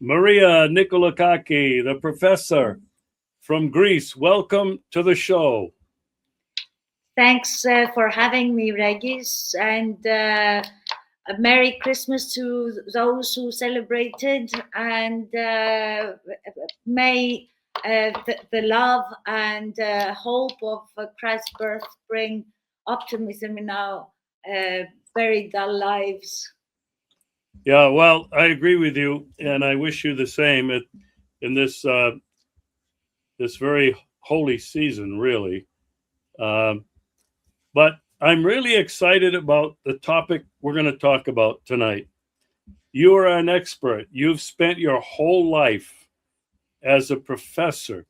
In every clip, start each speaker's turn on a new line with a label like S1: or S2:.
S1: Maria Nikolakaki, the professor from Greece. Welcome to the show.
S2: Thanks for having me, Regis, and a Merry Christmas to those who celebrated, and may the love and hope of Christ's birth bring optimism in our very dull lives.
S1: Yeah, well, I agree with you, and I wish you the same in this very holy season, really. But I'm really excited about the topic we're going to talk about tonight. You are an expert. You've spent your whole life as a professor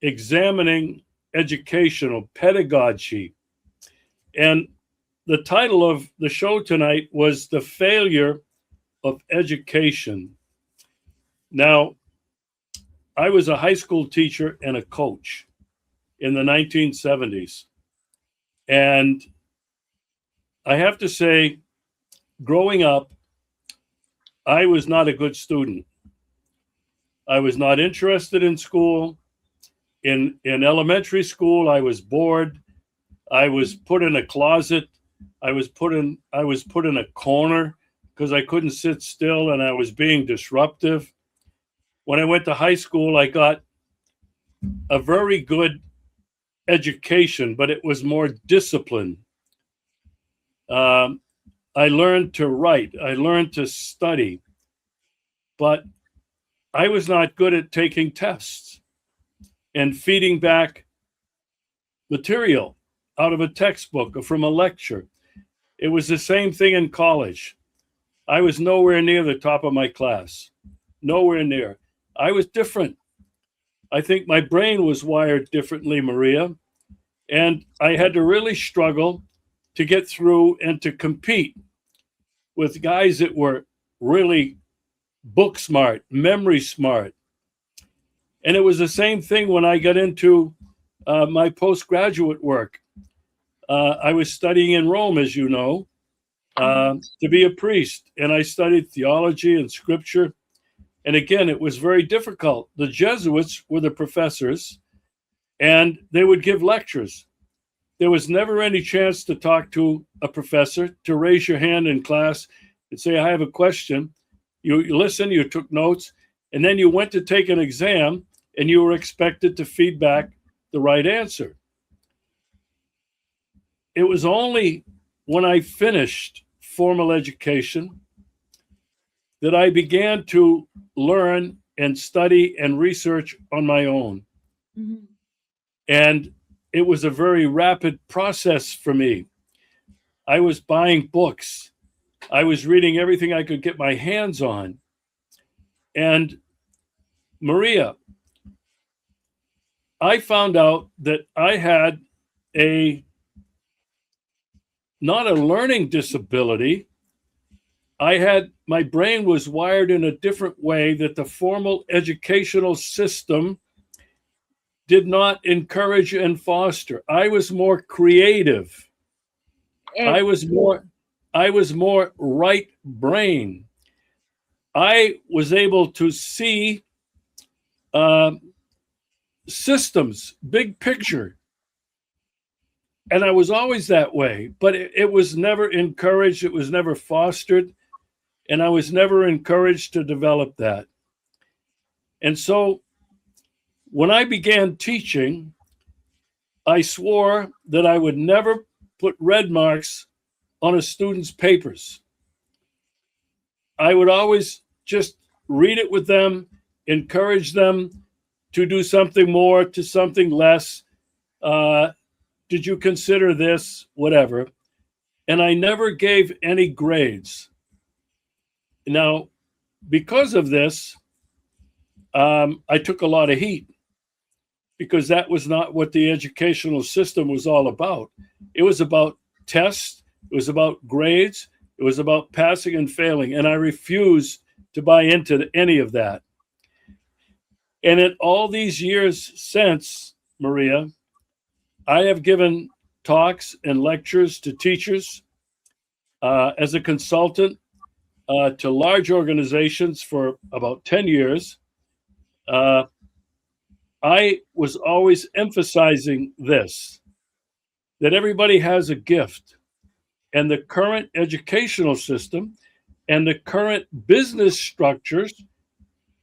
S1: examining educational pedagogy. And the title of the show tonight was The Failure of Education. Now, I was a high school teacher and a coach in the 1970s. And I have to say, growing up, I was not a good student. I was not interested in school. In elementary school, I was bored. I was put in a closet. I was put in a corner because I couldn't sit still and I was being disruptive. When I went to high school, I got a very good education, but it was more discipline. I learned to write. I learned to study, but I was not good at taking tests and feeding back material out of a textbook or from a lecture. It was the same thing in college. I was nowhere near the top of my class, nowhere near. I was different. I think my brain was wired differently, Maria, and I had to really struggle to get through and to compete with guys that were really book smart, memory smart. And it was the same thing when I got into my postgraduate work. I was studying in Rome, as you know, to be a priest, and I studied theology and scripture. And again, it was very difficult. The Jesuits were the professors, and they would give lectures. There was never any chance to talk to a professor, to raise your hand in class and say, I have a question. You listened, you took notes, and then you went to take an exam, and you were expected to feed back the right answer. It was only when I finished formal education that I began to learn and study and research on my own. Mm-hmm. And it was a very rapid process for me. I was buying books. I was reading everything I could get my hands on. And Maria, I found out that I had not a learning disability. My brain was wired in a different way that the formal educational system did not encourage and foster. I was more creative. I was more right brain. I was able to see systems, big picture. And I was always that way, but it was never encouraged. It was never fostered. And I was never encouraged to develop that. And so when I began teaching, I swore that I would never put red marks on a student's papers. I would always just read it with them, encourage them to do something more, to something less. Did you consider this? Whatever. And I never gave any grades. Now, because of this, I took a lot of heat because that was not what the educational system was all about. It was about tests. It was about grades. It was about passing and failing. And I refused to buy into any of that. And in all these years since, Maria, I have given talks and lectures to teachers as a consultant. to large organizations for about 10 years, I was always emphasizing this, that everybody has a gift, and the current educational system and the current business structures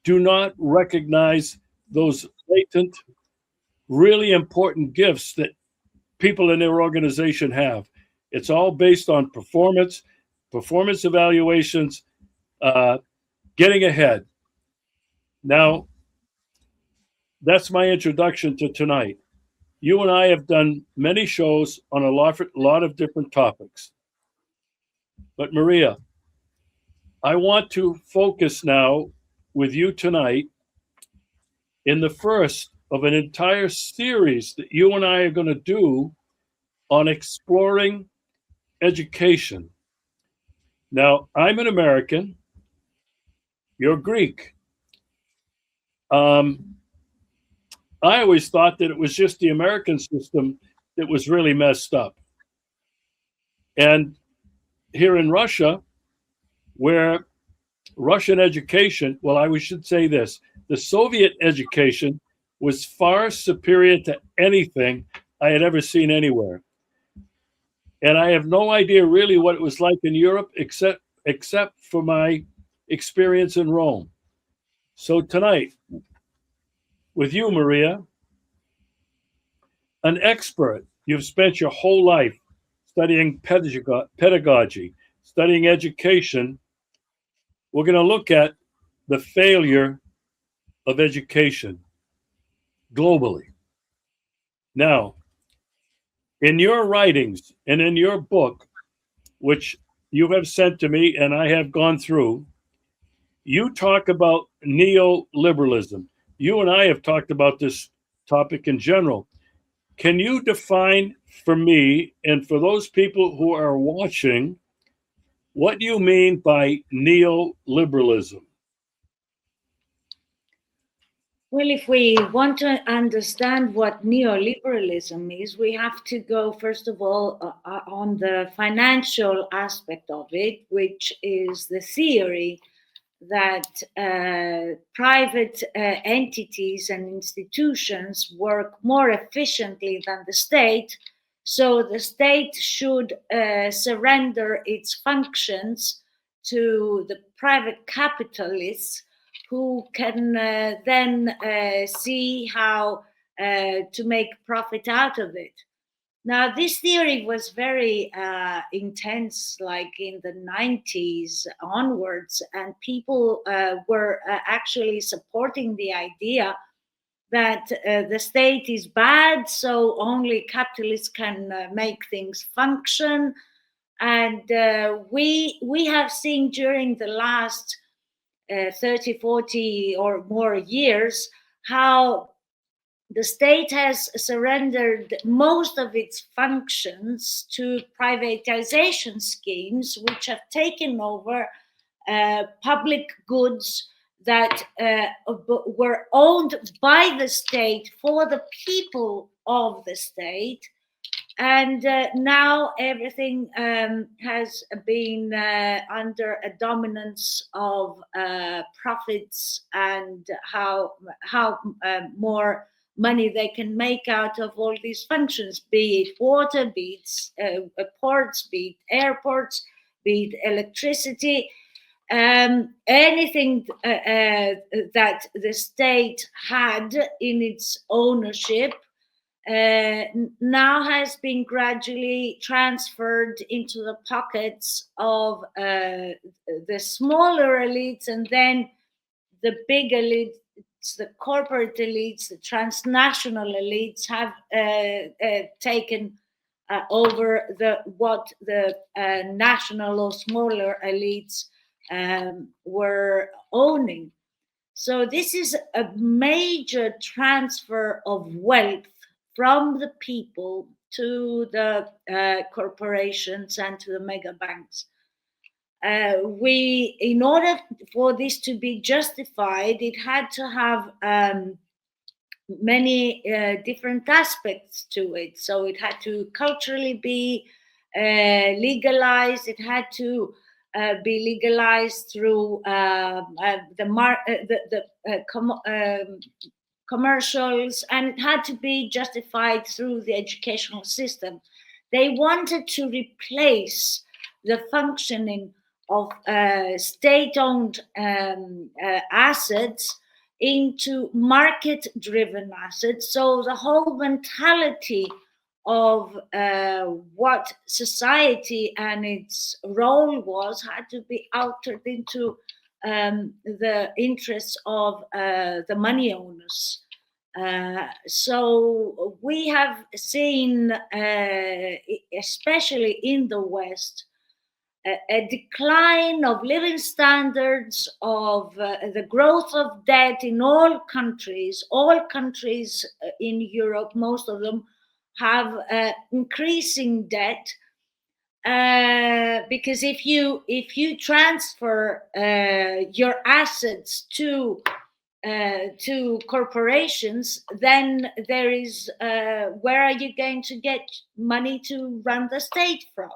S1: do not recognize those latent, really important gifts that people in their organization have. It's all based on performance, performance evaluations, getting ahead. Now, that's my introduction to tonight. You and I have done many shows on a lot of different topics. But Maria, I want to focus now with you tonight in the first of an entire series that you and I are going to do on exploring education. Now, I'm an American, you're Greek. I always thought that it was just the American system that was really messed up. And here in Russia, where Russian education, well, I should say this, the Soviet education was far superior to anything I had ever seen anywhere. And I have no idea really what it was like in Europe, except for my experience in Rome. So tonight, with you, Maria, an expert, you've spent your whole life studying pedagogy, studying education. We're going to look at the failure of education globally. Now, in your writings and in your book, which you have sent to me and I have gone through, you talk about neoliberalism. You and I have talked about this topic in general. Can you define for me and for those people who are watching what you mean by neoliberalism?
S2: Well, if we want to understand what neoliberalism is, we have to go, first of all, on the financial aspect of it, which is the theory that private entities and institutions work more efficiently than the state. So the state should surrender its functions to the private capitalists, who can then see how to make profit out of it. Now, this theory was very intense, like in the 90s onwards, and people were actually supporting the idea that the state is bad, so only capitalists can make things function. And we have seen during the last 30, 40 or more years how the state has surrendered most of its functions to privatization schemes, which have taken over public goods that were owned by the state for the people of the state. And now everything has been under a dominance of profits and how more money they can make out of all these functions, be it water, be it ports, be it airports, be it electricity. Anything that the state had in its ownership now has been gradually transferred into the pockets of the smaller elites, and then the big elites, the corporate elites, the transnational elites have taken over what the national or smaller elites were owning. So this is a major transfer of wealth from the people to the corporations and to the mega banks. In order for this to be justified, it had to have many different aspects to it. So it had to culturally be legalized. It had to be legalized through commercials, and it had to be justified through the educational system. They wanted to replace the functioning of state-owned assets into market-driven assets. So the whole mentality of what society and its role was had to be altered into the interests of the money owners. So we have seen, especially in the West, a decline of living standards, of the growth of debt in all countries. All countries in Europe, most of them, have increasing debt. Because if you transfer your assets to corporations, then there is where are you going to get money to run the state from?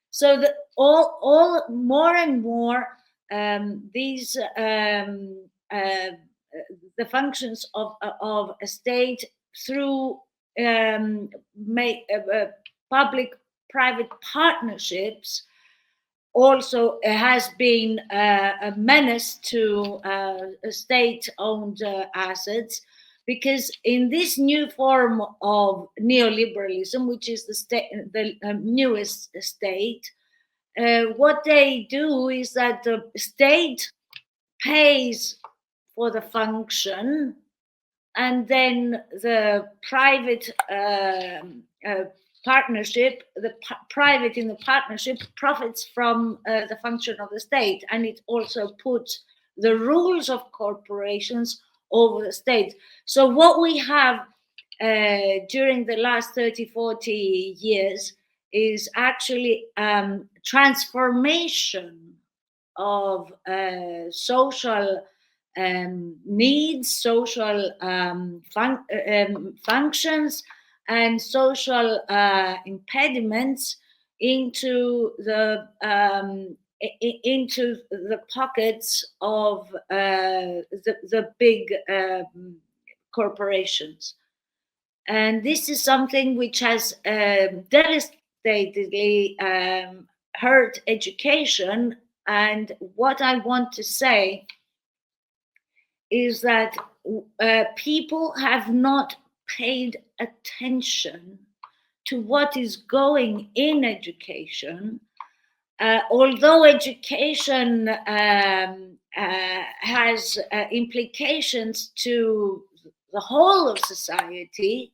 S2: So that all more and more these the functions of a state through public-private partnerships also has been a menace to state-owned assets, because in this new form of neoliberalism, which is the newest state, what they do is that the state pays for the function, and then the private partnership, private in the partnership profits from the function of the state, and it also puts the rules of corporations over the state. So what we have during the last 30, 40 years is actually transformation of social needs, social functions, and social impediments into the pockets of the big corporations. And this is something which has devastatingly hurt education. And what I want to say is that people have not paid attention to what is going in education. Although education has implications to the whole of society,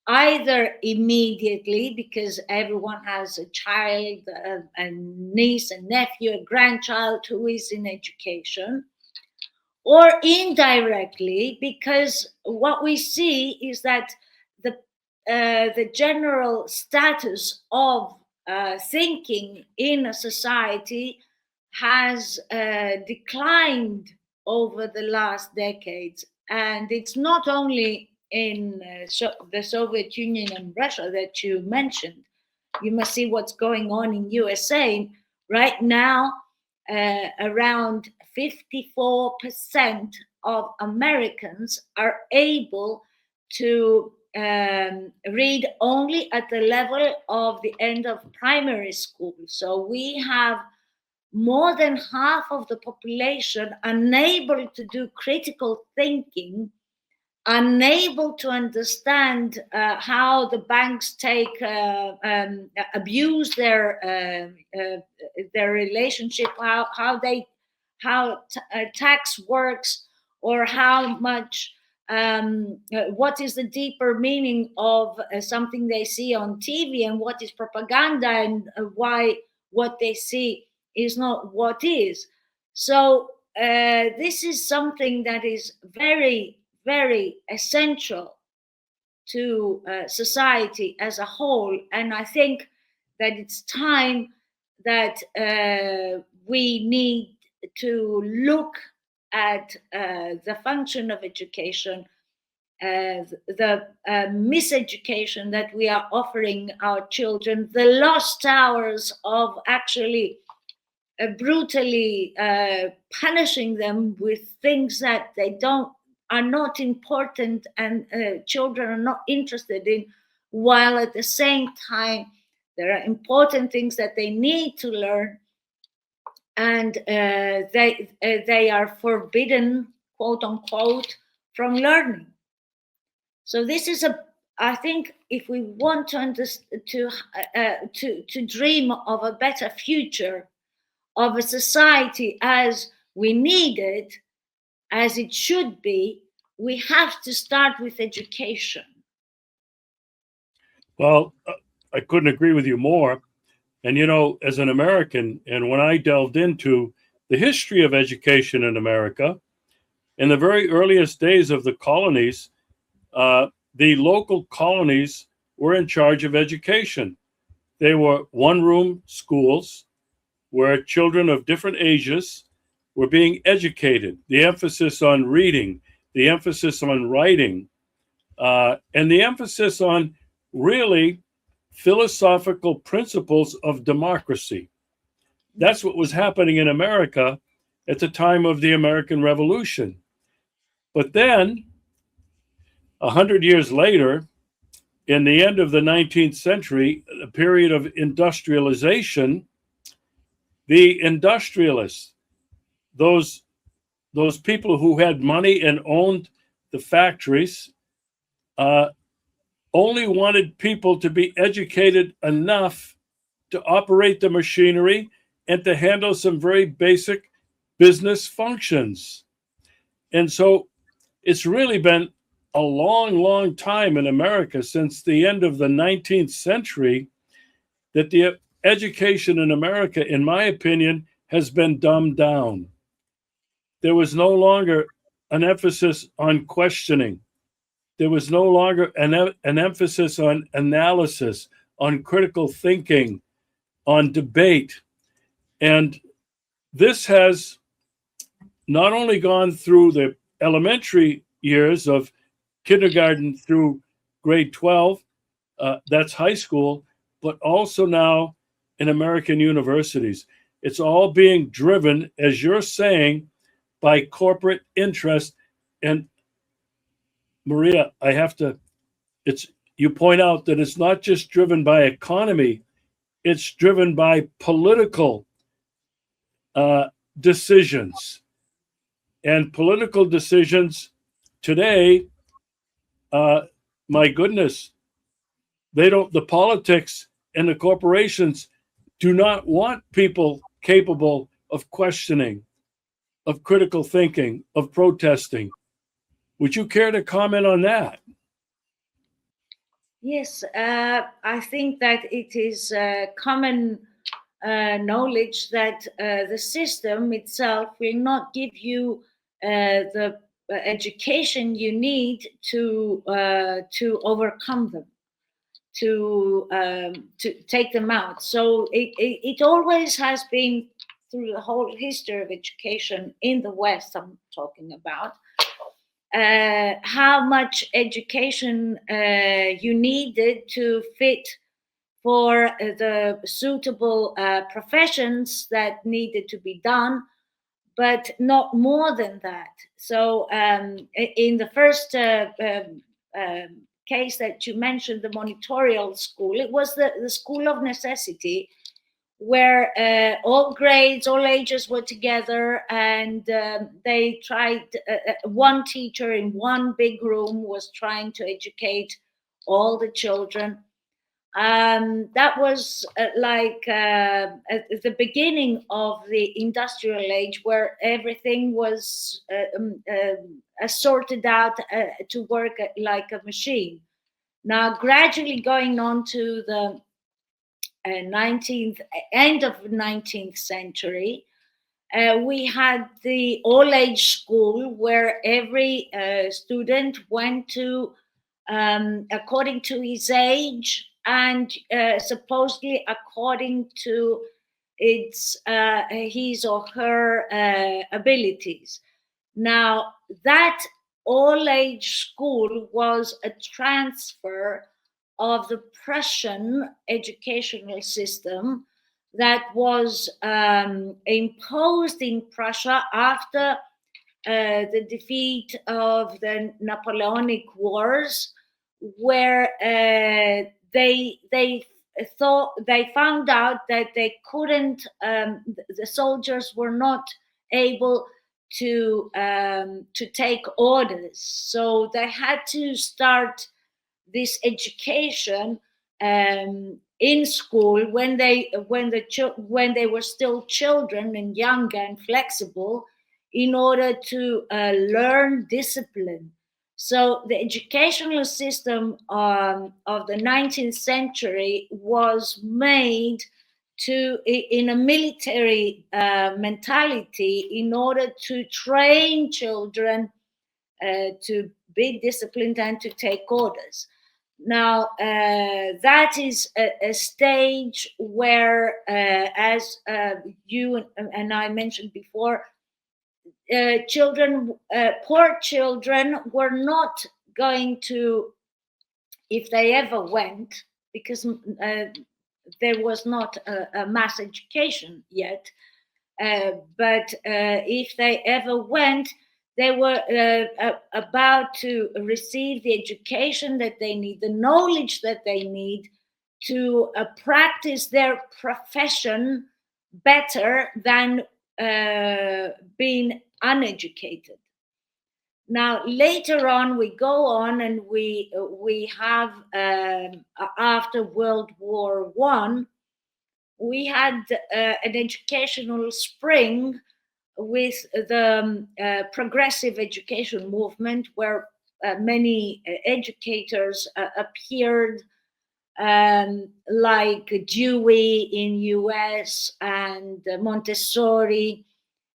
S2: either immediately because everyone has a child, a niece, a nephew, a grandchild who is in education, or indirectly because what we see is that the general status of thinking in a society has declined over the last decades. And it's not only in the Soviet Union and Russia that you mentioned. You must see what's going on in USA right now. Around 54% of Americans are able to read only at the level of the end of primary school. So we have more than half of the population unable to do critical thinking, unable to understand how the banks abuse their relationship, how tax works, or how much what is the deeper meaning of something they see on TV, and what is propaganda, and why what they see is not what is. So this is something that is very, very essential to society as a whole. And I think that it's time that we need to look at the function of education, the miseducation that we are offering our children, the lost hours of actually brutally punishing them with things that they don't are not important and children are not interested in, while at the same time there are important things that they need to learn, and they are forbidden, quote unquote, from learning. So this is I think if we want to dream of a better future, of a society as we need it, as it should be, we have to start with education.
S1: Well, I couldn't agree with you more. And, as an American, and when I delved into the history of education in America, in the very earliest days of the colonies, the local colonies were in charge of education. They were one-room schools where children of different ages were being educated. The emphasis on reading, the emphasis on writing, and the emphasis on really philosophical principles of democracy. That's what was happening in America at the time of the American Revolution. But then, 100 years later, in the end of the 19th century, a period of industrialization, the industrialists, those people who had money and owned the factories, only wanted people to be educated enough to operate the machinery and to handle some very basic business functions. And so it's really been a long, long time in America, since the end of the 19th century, that the education in America, in my opinion, has been dumbed down. There was no longer an emphasis on questioning. There was no longer an emphasis on analysis, on critical thinking, on debate. And this has not only gone through the elementary years of kindergarten through grade 12, that's high school, but also now in American universities. It's all being driven, as you're saying, by corporate interest. And Maria, you point out that it's not just driven by economy, it's driven by political decisions. And political decisions today, my goodness, the politics and the corporations do not want people capable of questioning, of critical thinking, of protesting. Would you care to comment on that?
S2: Yes, I think that it is common knowledge that the system itself will not give you the education you need to overcome them, to take them out. So it always has been, through the whole history of education in the West, I'm talking about, how much education you needed to fit for the suitable professions that needed to be done, but not more than that. So in the first case that you mentioned, the monitorial school, it was the school of necessity, where all grades, all ages were together, and they tried, one teacher in one big room was trying to educate all the children. That was at the beginning of the industrial age, where everything was sorted out to work like a machine. Now, gradually going on to the 19th, end of the 19th century, we had the all-age school, where every student went to according to his age, and supposedly according to his or her abilities. Now, that all-age school was a transfer of the Prussian educational system that was imposed in Prussia after the defeat of the Napoleonic Wars, where they found out that they couldn't, the soldiers were not able to take orders, so they had to start this education in school when they were still children and young and flexible, in order to learn discipline. So the educational system of the 19th century was made in a military mentality, in order to train children to be disciplined and to take orders. Now, that is a stage where, as you and I mentioned before, poor children were not going to, if they ever went, because there was not a mass education yet, but if they ever went, they were about to receive the education that they need, the knowledge that they need to practice their profession better than being uneducated. Now, later on, we go on and we have, after World War I, we had an educational spring with the progressive education movement, where many educators appeared, like Dewey in US and Montessori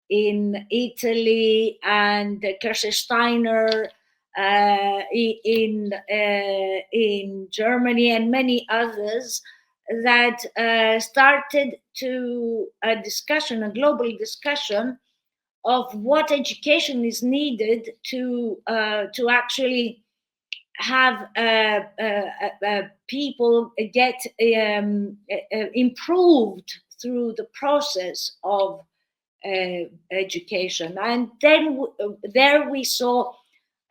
S2: in Italy, and Kirchsteiner in Germany, and many others, that started to a global discussion of what education is needed to actually have people get improved through the process of education. And then there we saw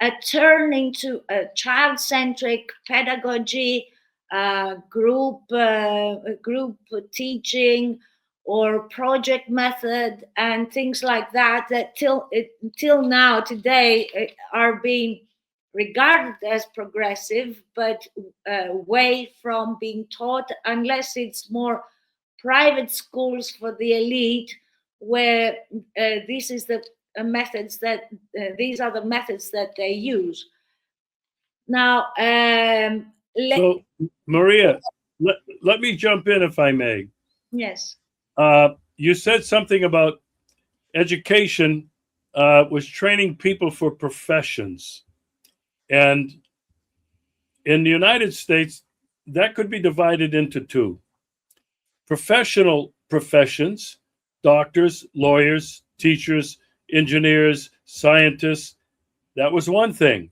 S2: a turning to a child-centric pedagogy, group teaching, or project method, and things like that, that till now, today, are being regarded as progressive, but away from being taught, unless it's more private schools for the elite, where these are the methods that they use. Now,
S1: so Maria, let me jump in if I may.
S2: Yes.
S1: You said something about education was training people for professions. And in the United States, that could be divided into two. Professional professions, doctors, lawyers, teachers, engineers, scientists, that was one thing.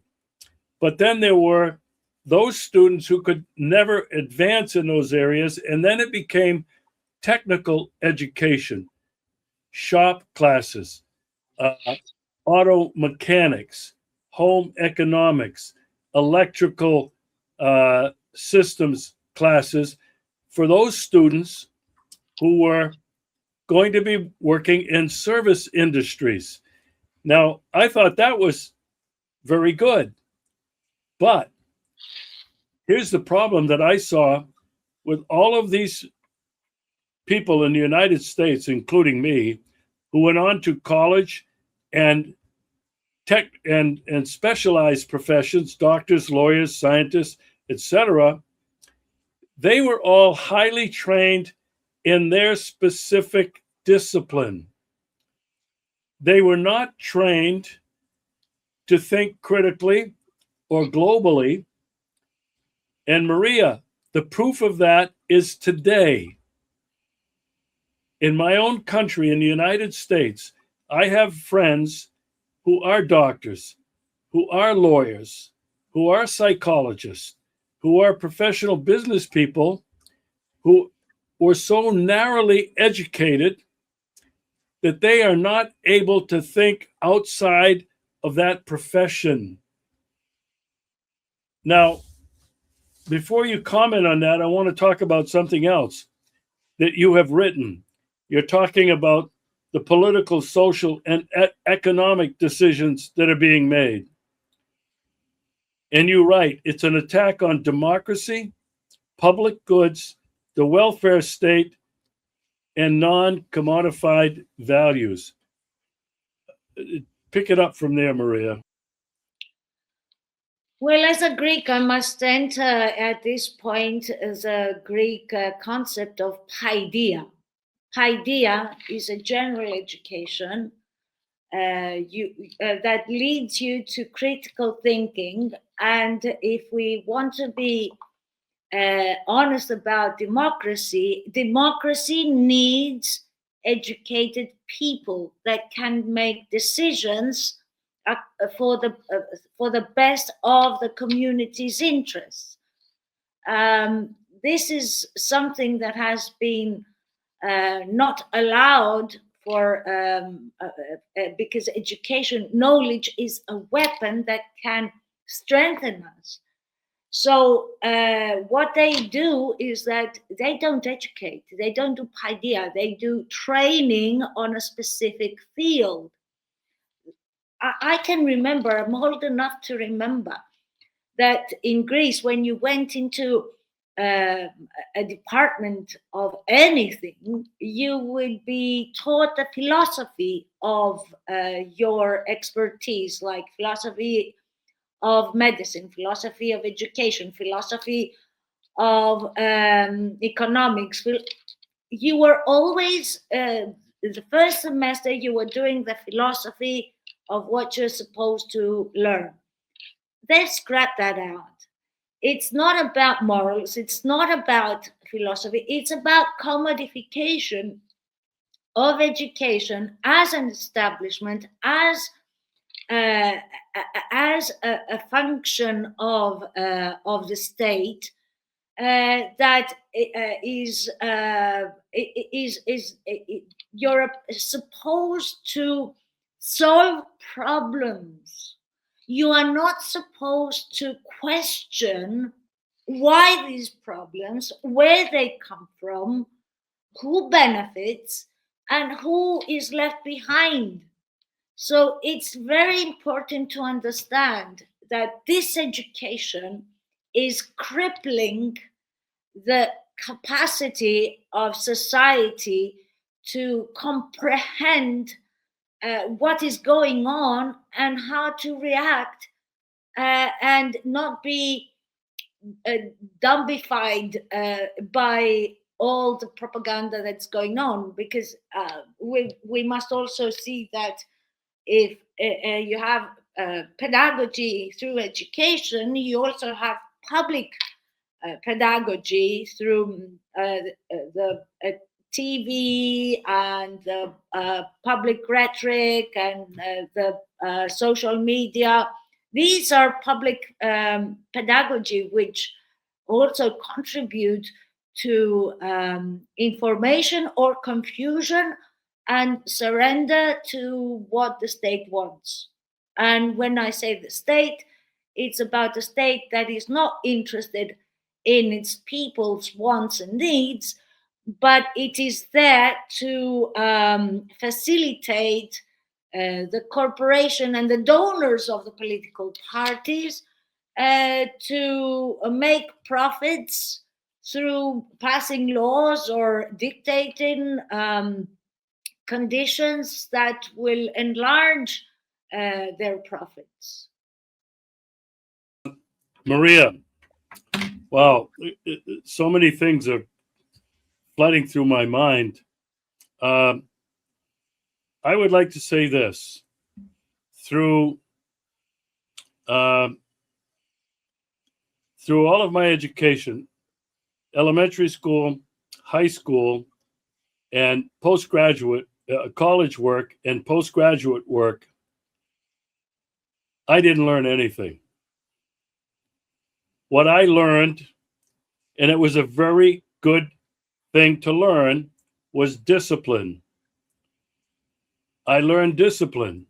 S1: But then there were those students who could never advance in those areas, and then it became technical education, shop classes, auto mechanics, home economics, electrical systems classes for those students who were going to be working in service industries. Now, I thought that was very good. But here's the problem that I saw with all of these people in the United States, including me, who went on to college and tech and specialized professions, doctors, lawyers, scientists, etc. They were all highly trained in their specific discipline. They were not trained to think critically or globally. And Maria, the proof of that is today. In my own country, in the United States, I have friends who are doctors, who are lawyers, who are psychologists, who are professional business people, who or so narrowly educated that they are not able to think outside of that profession. Now, before you comment on that, I want to talk about something else that you have written. You're talking about the political, social, and economic decisions that are being made. And you write, it's an attack on democracy, public goods, the welfare state, and non-commodified values. Pick it up from there, Maria.
S2: Well, as a Greek, I must enter at this point as a Greek concept of paideia. Paideia is a general education that leads you to critical thinking. And if we want to be honest about democracy, democracy needs educated people that can make decisions for the best of the community's interests. This is something that has been not allowed for because education, knowledge is a weapon that can strengthen us. So what they do is that they don't educate, they don't do paideia, they do training on a specific field. I can remember, I'm old enough to remember that in Greece, when you went into a department of anything, you would be taught the philosophy of your expertise, like philosophy of medicine, philosophy of education, philosophy of economics. You were always, the first semester, you were doing the philosophy of what you're supposed to learn. They've scrapped that out. It's not about morals, it's not about philosophy, it's about commodification of education as an establishment, as a function of the state that you're supposed to solve problems. You are not supposed to question why these problems, where they come from, who benefits, and who is left behind. So it's very important to understand that this education is crippling the capacity of society to comprehend what is going on and how to react and not be dumbified by all the propaganda that's going on, because we must also see that if you have pedagogy through education, you also have public pedagogy through the TV and the public rhetoric and the social media. These are public pedagogy which also contribute to information or confusion and surrender to what the state wants. And when I say the state, it's about a state that is not interested in its people's wants and needs, but it is there to facilitate the corporation and the donors of the political parties to make profits through passing laws or dictating conditions that will enlarge their profits.
S1: Maria, wow, so many things are flooding through my mind. I would like to say this. Through all of my education, elementary school, high school, and postgraduate, college work and postgraduate work, I didn't learn anything. What I learned, and it was a very good thing to learn was discipline. I learned discipline.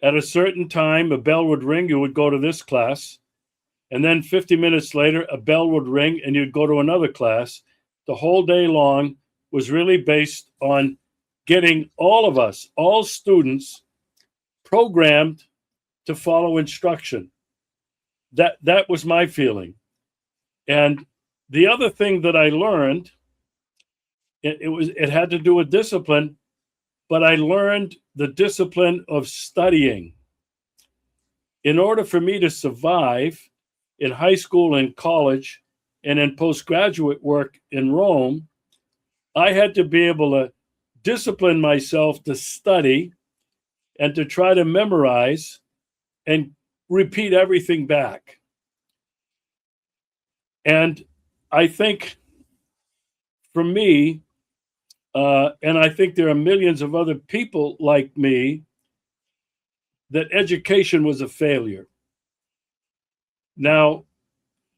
S1: At a certain time, a bell would ring, you would go to this class. And then 50 minutes later, a bell would ring and you'd go to another class. The whole day long was really based on getting all of us, all students, programmed to follow instruction. That was my feeling. And the other thing that I learned, it had to do with discipline, but I learned the discipline of studying. In order for me to survive in high school and college and in postgraduate work in Rome, I had to be able to discipline myself to study and to try to memorize and repeat everything back. And I think for me, and I think there are millions of other people like me, that education was a failure. Now,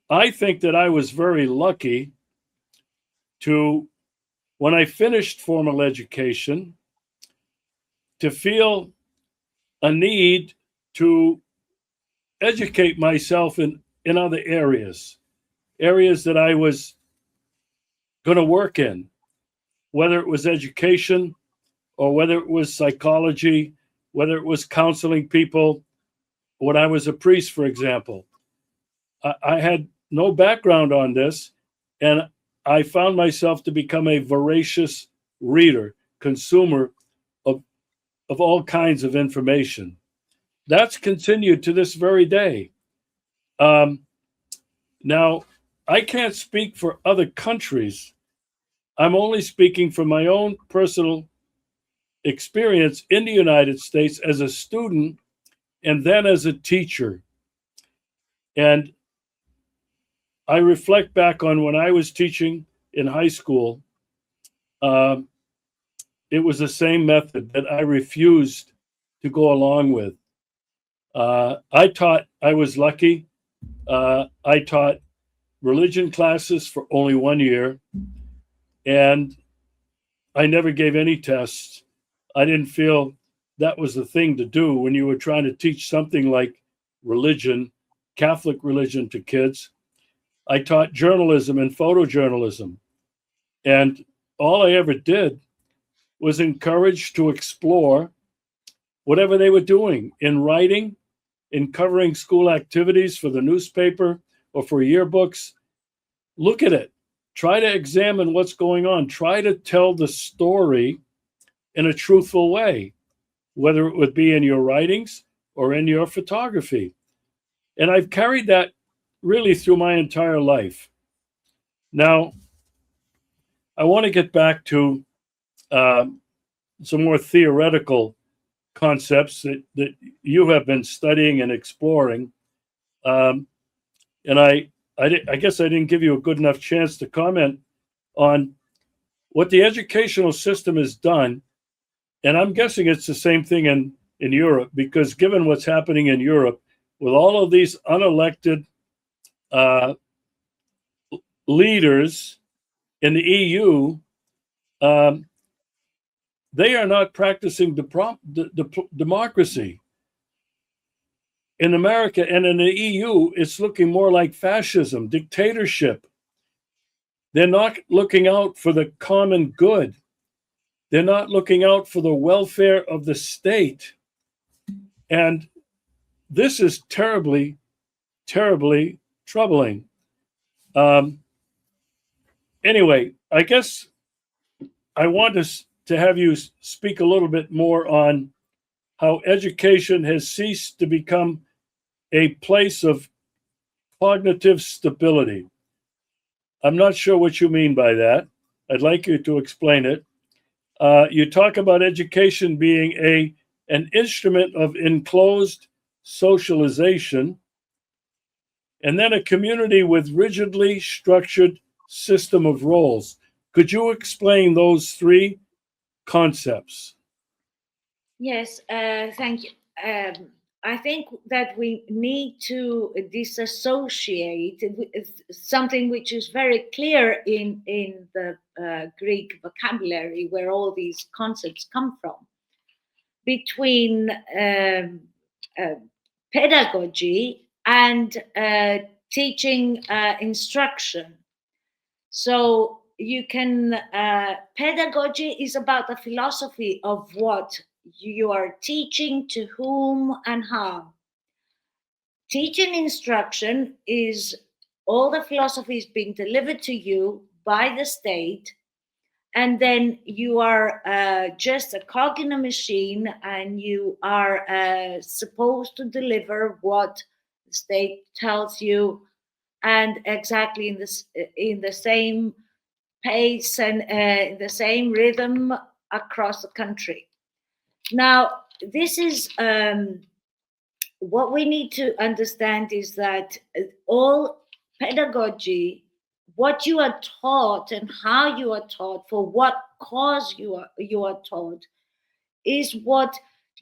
S1: I think that I was very lucky to, when I finished formal education, to feel a need to educate myself in other areas that I was going to work in, whether it was education or whether it was psychology, whether it was counseling people. When I was a priest, for example, I had no background on this, and I found myself to become a voracious reader, consumer of all kinds of information. That's continued to this very day. Now, I can't speak for other countries. I'm only speaking from my own personal experience in the United States as a student and then as a teacher. And I reflect back on when I was teaching in high school. It was the same method that I refused to go along with. I was lucky. I taught religion classes for only 1 year, and I never gave any tests. I didn't feel that was the thing to do when you were trying to teach something like religion, Catholic religion, to kids. I taught journalism and photojournalism, and all I ever did was encourage to explore whatever they were doing in writing, in covering school activities for the newspaper or for yearbooks. Look at it. Try to examine what's going on. Try to tell the story in a truthful way, whether it would be in your writings or in your photography. And I've carried that really through my entire life. Now, I want to get back to some more theoretical concepts that you have been studying and exploring. And I guess I didn't give you a good enough chance to comment on what the educational system has done. And I'm guessing it's the same thing in Europe, because given what's happening in Europe with all of these unelected leaders in the EU, they are not practicing democracy. In America and in the EU, it's looking more like fascism, dictatorship. They're not looking out for the common good. They're not looking out for the welfare of the state. And this is terribly, terribly troubling. Anyway, I guess I want to have you speak a little bit more on how education has ceased to become a place of cognitive stability. I'm not sure what you mean by that. I'd like you to explain it. You talk about education being an instrument of enclosed socialization, and then a community with rigidly structured system of roles. Could you explain those three concepts?
S2: Yes, thank you. I think that we need to disassociate something which is very clear in the Greek vocabulary, where all these concepts come from, between pedagogy and teaching instruction. So you can, pedagogy is about the philosophy of what you are teaching, to whom and how. Teaching instruction is all the philosophies being delivered to you by the state, and then you are just a cog in a machine, and you are supposed to deliver what the state tells you, and exactly in the same pace and the same rhythm across the country. Now, this is what we need to understand, is that all pedagogy, what you are taught and how you are taught, for what cause you are taught, is what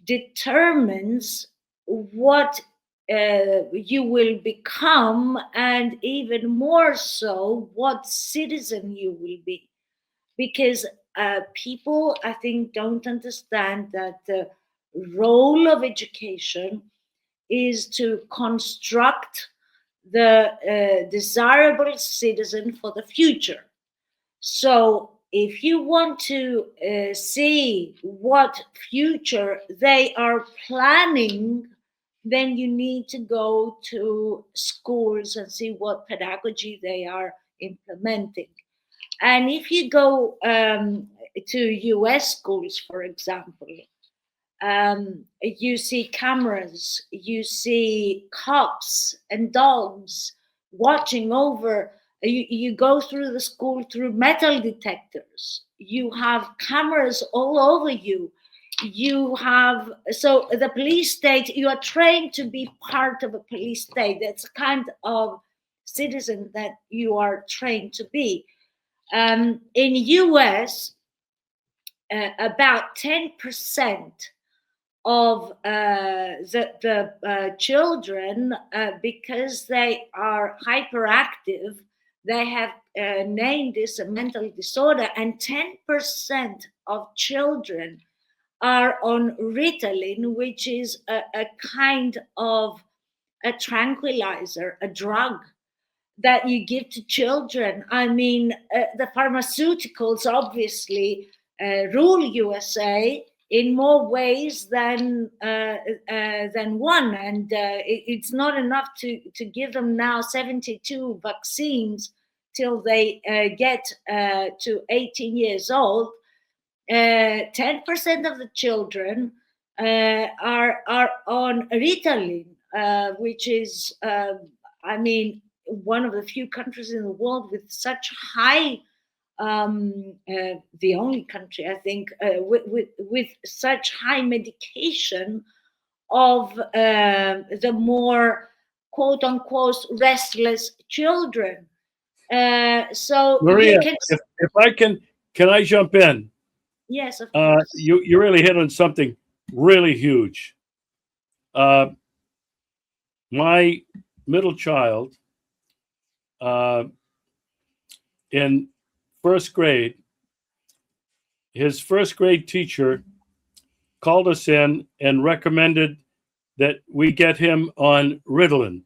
S2: determines what you will become, and even more so, what citizen you will be. Because people, I think, don't understand that the role of education is to construct the desirable citizen for the future. So if you want to see what future they are planning, then you need to go to schools and see what pedagogy they are implementing. And if you go to US schools, for example, you see cameras, you see cops and dogs watching over. You go through the school through metal detectors. You have cameras all over you. You have, so the police state, you are trained to be part of a police state. That's the kind of citizen that you are trained to be. In US, about 10% of the children, because they are hyperactive, they have named this a mental disorder, and 10% of children are on Ritalin, which is a kind of a tranquilizer, a drug that you give to children. I mean, the pharmaceuticals obviously rule USA in more ways than one, and it's not enough to give them now 72 vaccines till they get to 18 years old. 10% of the children are on Ritalin, which is, I mean, one of the few countries in the world with such high, the only country, I think, with such high medication of the more quote unquote restless children. So
S1: Maria,
S2: you can,
S1: if I can I jump in?
S2: yes, of course.
S1: You really hit on something really huge. My middle child, in first grade, his first grade teacher called us in and recommended that we get him on Ritalin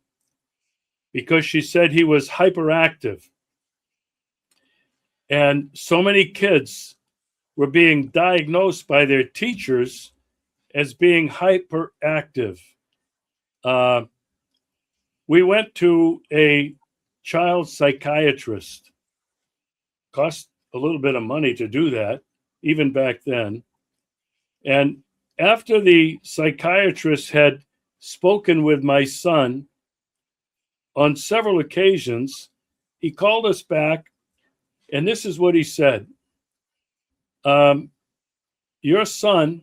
S1: because she said he was hyperactive. And so many kids were being diagnosed by their teachers as being hyperactive. We went to a child psychiatrist. Cost a little bit of money to do that, even back then. And after the psychiatrist had spoken with my son on several occasions, he called us back, and this is what he said. Your son,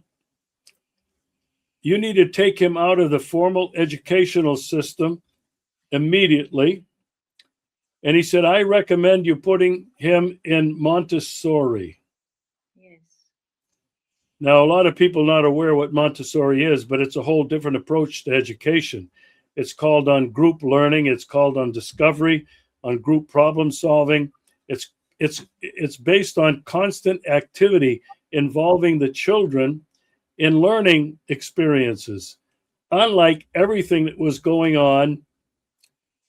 S1: you need to take him out of the formal educational system immediately. And he said, I recommend you putting him in Montessori.
S2: Yes.
S1: Now, a lot of people not aware what Montessori is, but it's a whole different approach to education. It's called on group learning. It's called on discovery, on group problem solving. It's based on constant activity involving the children in learning experiences, unlike everything that was going on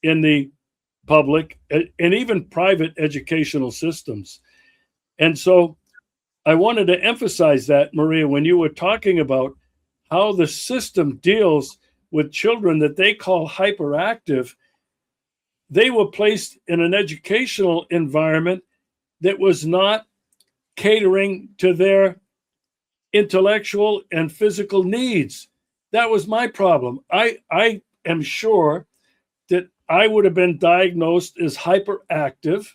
S1: in the public and even private educational systems. And so I wanted to emphasize that, Maria, when you were talking about how the system deals with children that they call hyperactive. They were placed in an educational environment that was not catering to their intellectual and physical needs. That was my problem. I am sure that I would have been diagnosed as hyperactive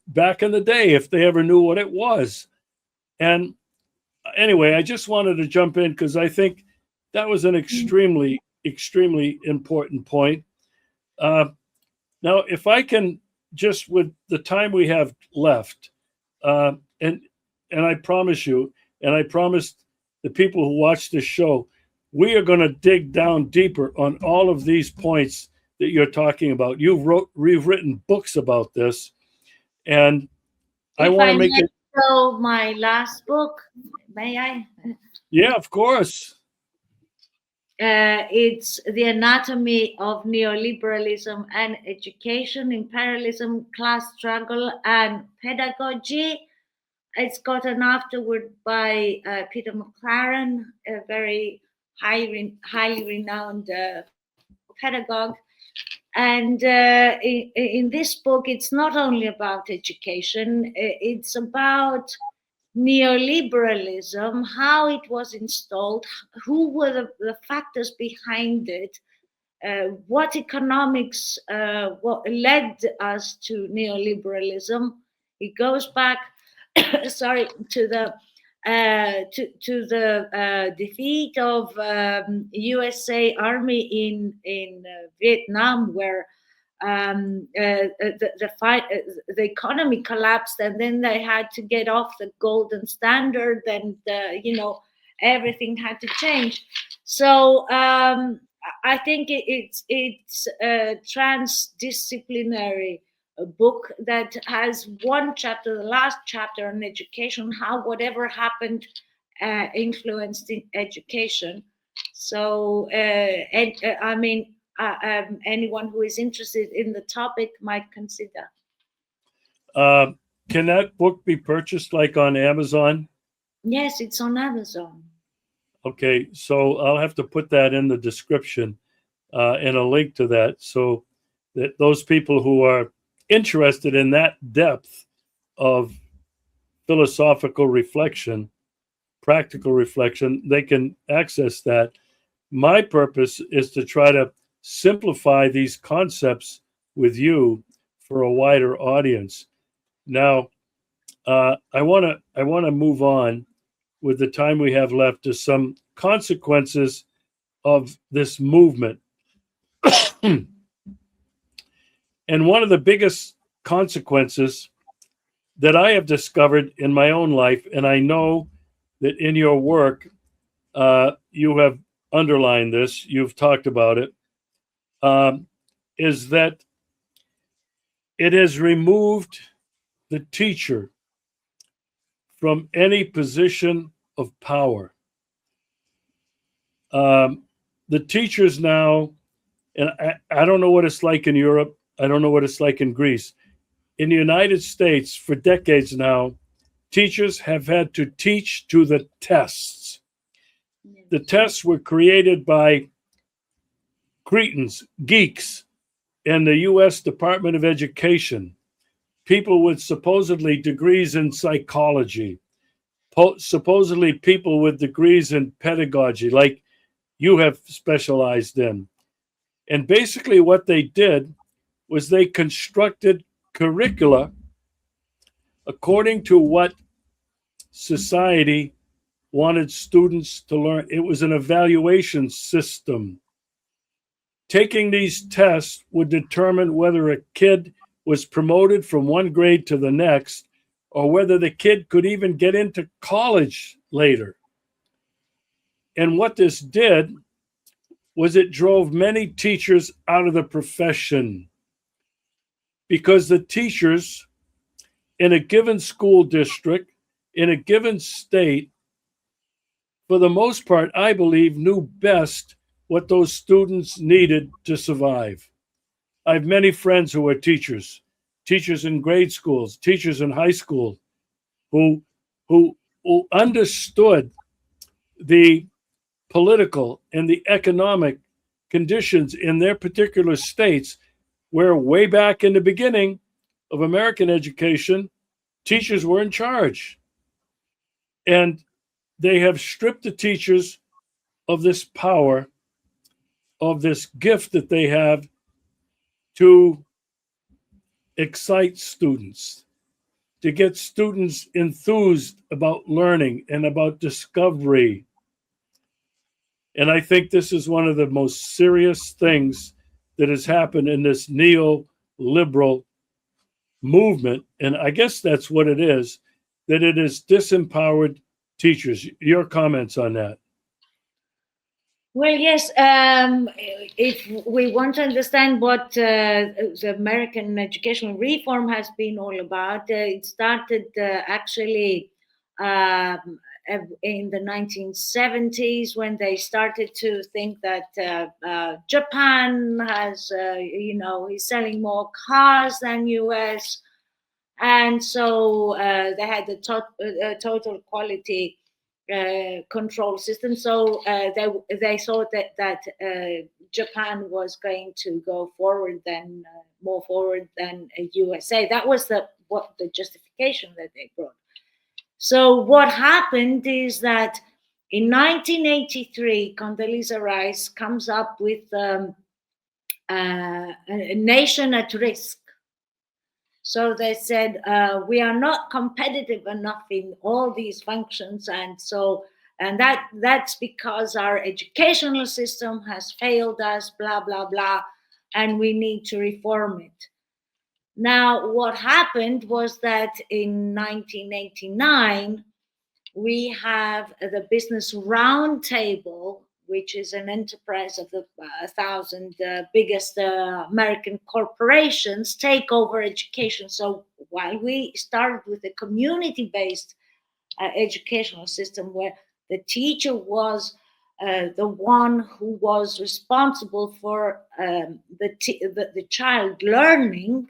S1: back in the day if they ever knew what it was. And anyway, I just wanted to jump in because I think that was an extremely, extremely important point. Now, if I can just, with the time we have left, and I promise you, and I promised the people who watch this show, we are going to dig down deeper on all of these points that you're talking about. You've written books about this, and I want to make it.
S2: So my last book, may I?
S1: Yeah, of course.
S2: It's The Anatomy of Neoliberalism and Education, Imperialism, Class Struggle, and Pedagogy. It's got an afterword by Peter McLaren, a very highly renowned pedagogue. And in this book, it's not only about education, it's about neoliberalism, how it was installed, who were the factors behind it, what economics what led us to neoliberalism. It goes back, sorry, to the defeat of USA Army in Vietnam, where the economy collapsed, and then they had to get off the golden standard, and everything had to change. So I think it's a transdisciplinary book that has one chapter, the last chapter, on education, how whatever happened influenced in education. So anyone who is interested in the topic might consider.
S1: Can that book be purchased like on Amazon?
S2: Yes, it's on Amazon.
S1: Okay, so I'll have to put that in the description and a link to that, so that those people who are interested in that depth of philosophical reflection, practical reflection, they can access that. My purpose is to try to simplify these concepts with you for a wider audience. Now, I want to move on with the time we have left to some consequences of this movement. And one of the biggest consequences that I have discovered in my own life, and I know that in your work, you have underlined this, you've talked about it, is that it has removed the teacher from any position of power. The teachers now, and I don't know what it's like in Europe, I don't know what it's like in Greece. In the United States, for decades now, teachers have had to teach to the tests. The tests were created by cretins, geeks, in the US Department of Education, people with supposedly degrees in psychology, supposedly people with degrees in pedagogy, like you have specialized in. And basically what they did was they constructed curricula according to what society wanted students to learn. It was an evaluation system. Taking these tests would determine whether a kid was promoted from one grade to the next, or whether the kid could even get into college later. And what this did was it drove many teachers out of the profession, because the teachers in a given school district, in a given state, for the most part, I believe, knew best what those students needed to survive. I have many friends who are teachers, teachers in grade schools, teachers in high school, who who, who understood the political and the economic conditions in their particular states, where way back in the beginning of American education, teachers were in charge. And they have stripped the teachers of this power, of this gift that they have to excite students, to get students enthused about learning and about discovery. And I think this is one of the most serious things that has happened in this neoliberal movement. And I guess that's what it is, that it has disempowered teachers. Your comments on that?
S2: Well, yes. If we want to understand what the American educational reform has been all about, it started actually in the 1970s, when they started to think that Japan has, is selling more cars than US, and so they had the total quality control system. So they thought that Japan was going to go forward, more forward than USA. That was the justification that they brought. So what happened is that in 1983, Condoleezza Rice comes up with a nation at risk. So they said, we are not competitive enough in all these functions. And that's because our educational system has failed us, blah, blah, blah, and we need to reform it. Now, what happened was that in 1989, we have the Business Roundtable, which is an enterprise of the 1,000 biggest American corporations, take over education. So while we started with a community-based educational system where the teacher was the one who was responsible for the child learning,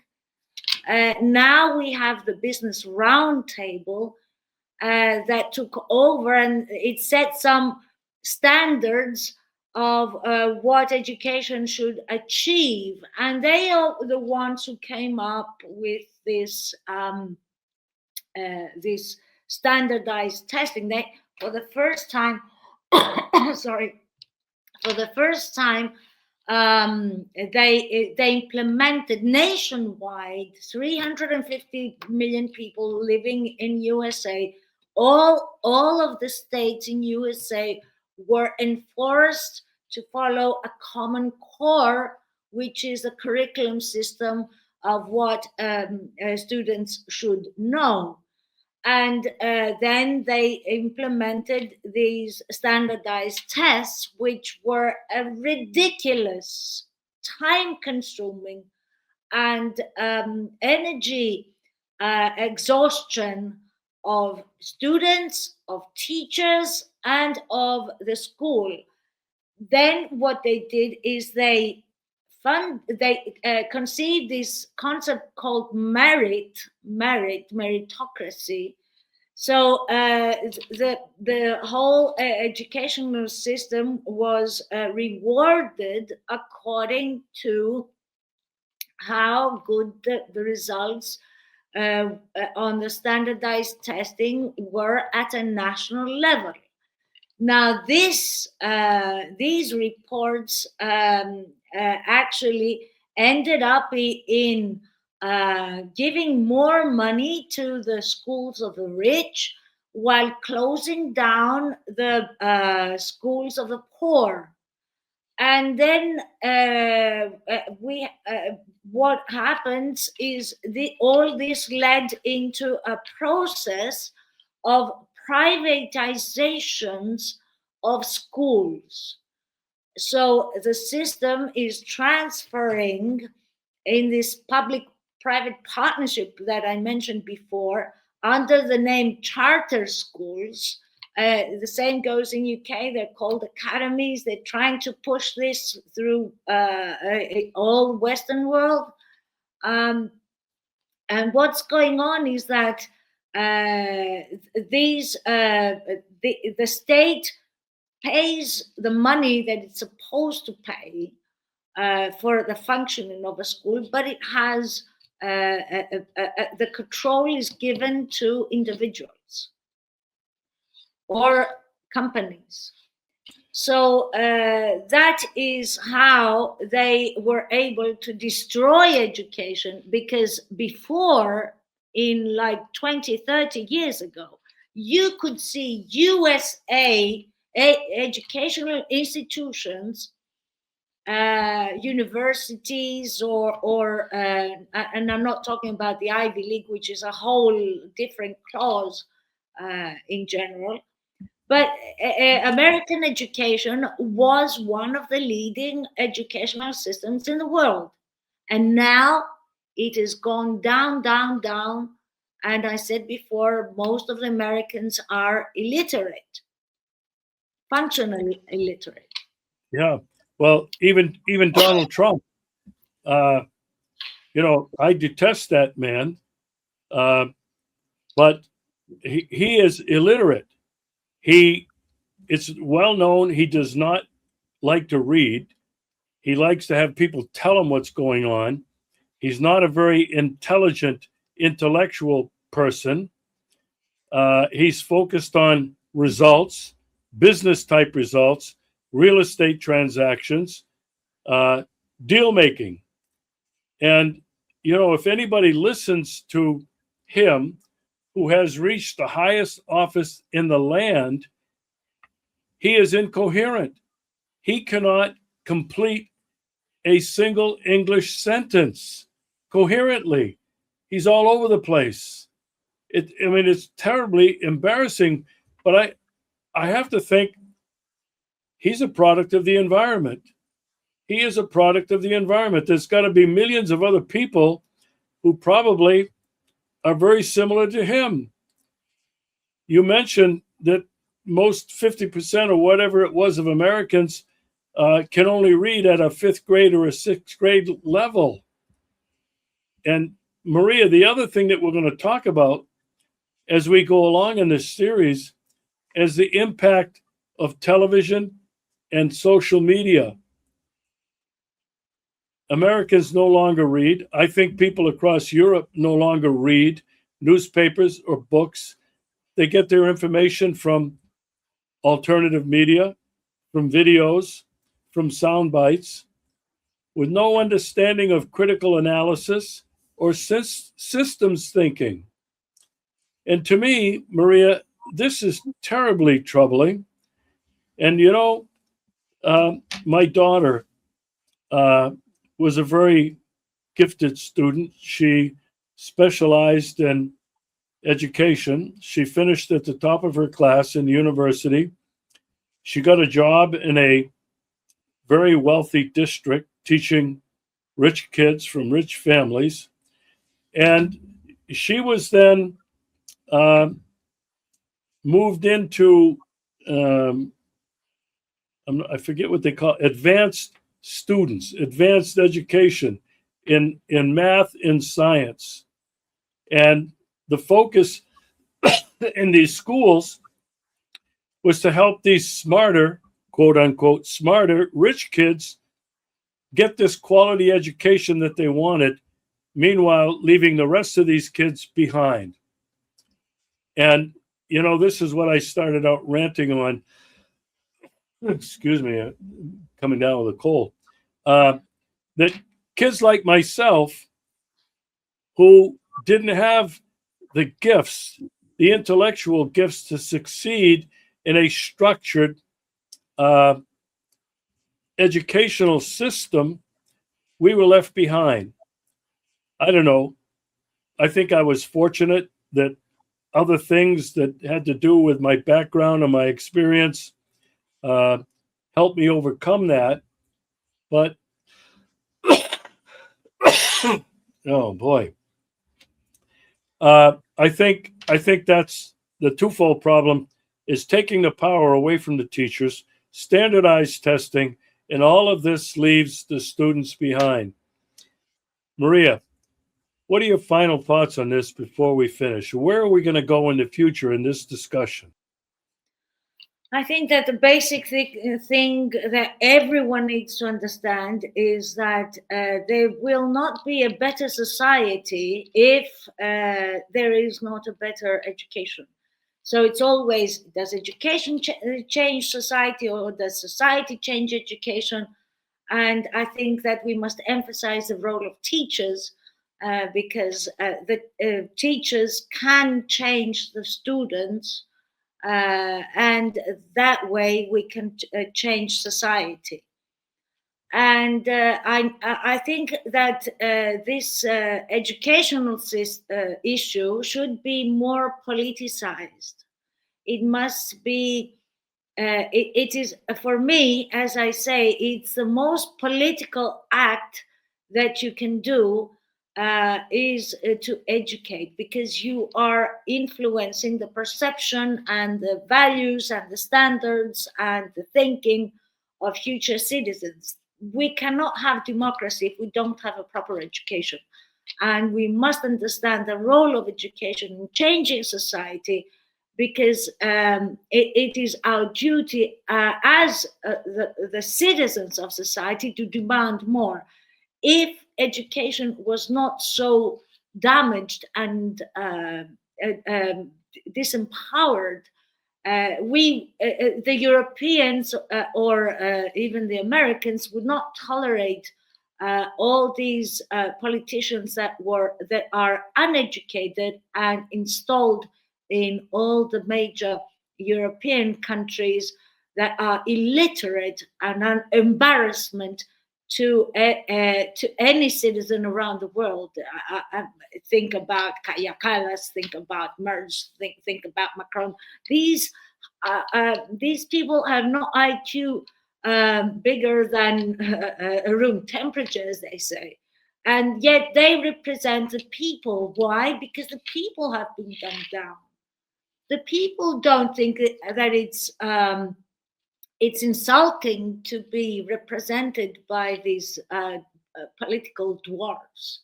S2: now we have the Business Roundtable that took over, and it set some standards of what education should achieve. And they are the ones who came up with this standardized testing. They, for the first time, they implemented nationwide, 350 million people living in USA. All of the states in USA were enforced to follow a common core, which is a curriculum system of what students should know. And then they implemented these standardized tests, which were a ridiculous, time-consuming, and energy exhaustion of students, of teachers, and of the school. Then what they did is they conceived this concept called meritocracy. So the whole educational system was rewarded according to how good the results on the standardized testing were at a national level. Now, these reports actually ended up in giving more money to the schools of the rich, while closing down the schools of the poor. And then what happens is all this led into a process of privatizations of schools. So the system is transferring in this public-private partnership that I mentioned before under the name charter schools. The same goes in UK. They're called academies. They're trying to push this through all Western world. And what's going on is that the state pays the money that it's supposed to pay for the functioning of a school, but it has the control is given to individuals or companies. So that is how they were able to destroy education, because before, in like 20, 30 years ago, you could see USA educational institutions, universities, or and I'm not talking about the Ivy League, which is a whole different clause in general. But American education was one of the leading educational systems in the world. And now it has gone down, down, down. And I said before, most of the Americans are illiterate, functionally illiterate.
S1: Yeah. Well, even Donald Trump, I detest that man, but he is illiterate. It's well known he does not like to read. He likes to have people tell him what's going on. He's not a very intelligent, intellectual person. He's focused on results, business type results, real estate transactions, deal making. And, if anybody listens to him, who has reached the highest office in the land, he is incoherent. He cannot complete a single English sentence coherently. He's all over the place. It's terribly embarrassing, but I have to think he's a product of the environment. He is a product of the environment. There's got to be millions of other people who probably are very similar to him. You mentioned that most 50% or whatever it was of Americans can only read at a 5th grade or a 6th grade level. And Maria, the other thing that we're going to talk about as we go along in this series is the impact of television and social media. Americans no longer read. I think people across Europe no longer read newspapers or books. They get their information from alternative media, from videos, from sound bites, with no understanding of critical analysis or systems thinking. And to me, Maria, this is terribly troubling. And my daughter was a very gifted student. She specialized in education. She finished at the top of her class in university. She got a job in a very wealthy district teaching rich kids from rich families. And she was then moved into, I forget what they call it, advanced education in math and science. And the focus in these schools was to help these smarter, quote unquote, smarter, rich kids get this quality education that they wanted, meanwhile, leaving the rest of these kids behind. And, this is what I started out ranting on. Excuse me, coming down with a cold. That kids like myself, who didn't have the gifts, the intellectual gifts to succeed in a structured educational system, we were left behind. I don't know. I think I was fortunate that other things that had to do with my background and my experience helped me overcome that. But oh boy, I think that's the twofold problem: is taking the power away from the teachers, standardized testing, and all of this leaves the students behind. Maria, what are your final thoughts on this before we finish? Where are we going to go in the future in this discussion?
S2: I think that the basic thing that everyone needs to understand is that there will not be a better society if there is not a better education. So it's always, does education change society, or does society change education? And I think that we must emphasize the role of teachers, because the teachers can change the students, and that way we can change society. And I think that this educational issue should be more politicized. It must be, it is, for me, as I say, it's the most political act that you can do, is to educate, because you are influencing the perception and the values and the standards and the thinking of future citizens. We cannot have democracy if we don't have a proper education. And we must understand the role of education in changing society, because it is our duty, as the citizens of society, to demand more. If education was not so damaged and disempowered, the Europeans, or even the Americans, would not tolerate all these politicians that are uneducated and installed in all the major European countries, that are illiterate and an embarrassment to any citizen around the world. I think about Kaya Kallas, think about Merz, think about Macron. These people have no IQ bigger than a room temperature, as they say. And yet they represent the people. Why? Because the people have been dumbed down. The people don't think that it's insulting to be represented by these political dwarfs.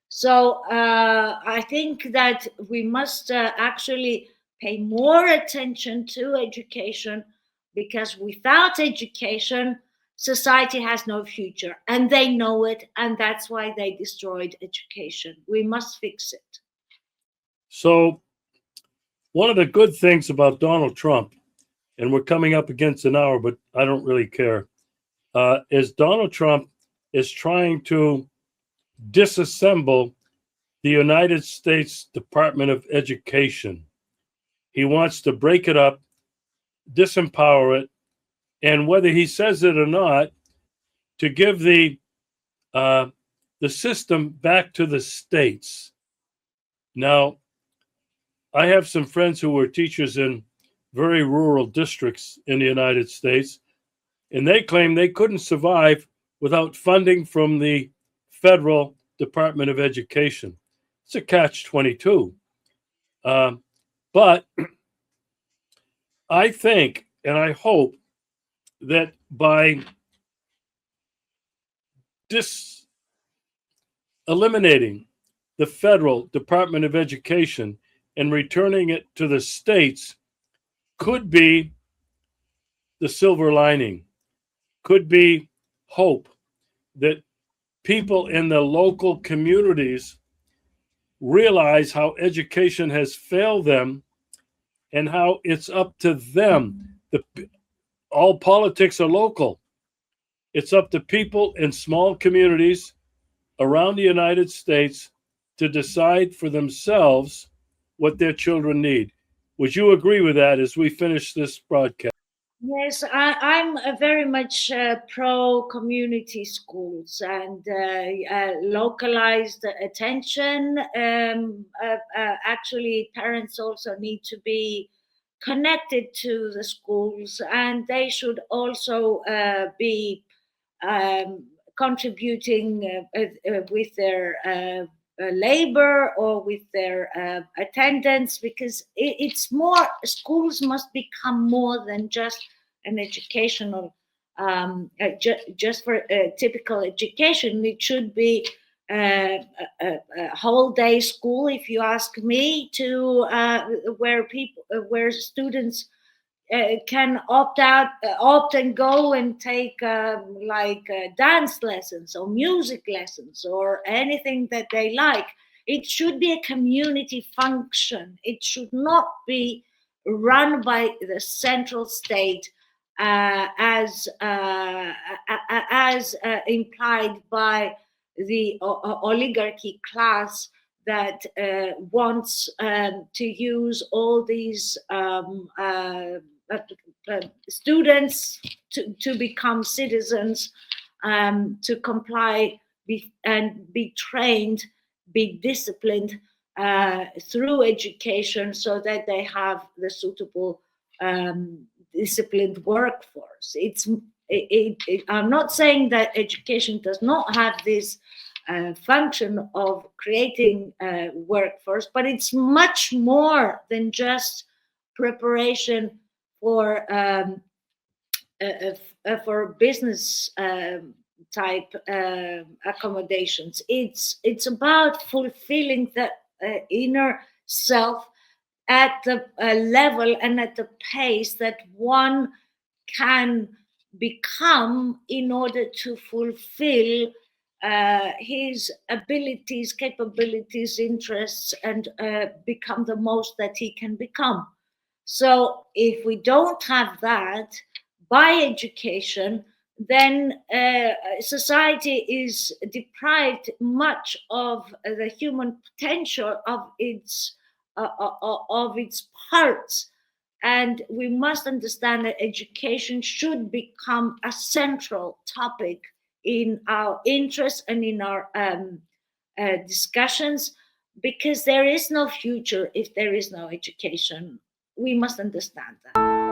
S2: So I think that we must actually pay more attention to education, because without education, society has no future, and they know it, and that's why they destroyed education. We must fix it.
S1: So, one of the good things about Donald Trump, and we're coming up against an hour, but I don't really care, is Donald Trump is trying to disassemble the United States Department of Education. He wants to break it up, disempower it, and whether he says it or not, to give the system back to the states. Now, I have some friends who were teachers in very rural districts in the United States, and they claim they couldn't survive without funding from the federal Department of Education. It's a catch-22. But I think, and I hope, that by eliminating the federal Department of Education and returning it to the states could be the silver lining, could be hope that people in the local communities realize how education has failed them and how it's up to them. All politics are local. It's up to people in small communities around the United States to decide for themselves what their children need. Would you agree with that as we finish this broadcast?
S2: Yes, I'm very much pro community schools and localized attention. Actually, parents also need to be connected to the schools, and they should also be um, contributing with their labor or with their attendance, because it's more, schools must become more than just an educational just for typical education. It should be a whole day school, if you ask me, to where people where students can opt and go and take dance lessons or music lessons or anything that they like. It should be a community function. It should not be run by the central state as implied by the oligarchy class that wants to use all these students to become citizens, to comply, and be trained, be disciplined through education, so that they have the suitable disciplined workforce. I'm not saying that education does not have this function of creating workforce, but it's much more than just preparation for business type accommodations. It's about fulfilling the inner self at the level and at the pace that one can become in order to fulfill his abilities, capabilities, interests, and become the most that he can become. So, if we don't have that by education, then society is deprived much of the human potential of its parts. And we must understand that education should become a central topic in our interests and in our discussions, because there is no future if there is no education. We must understand that.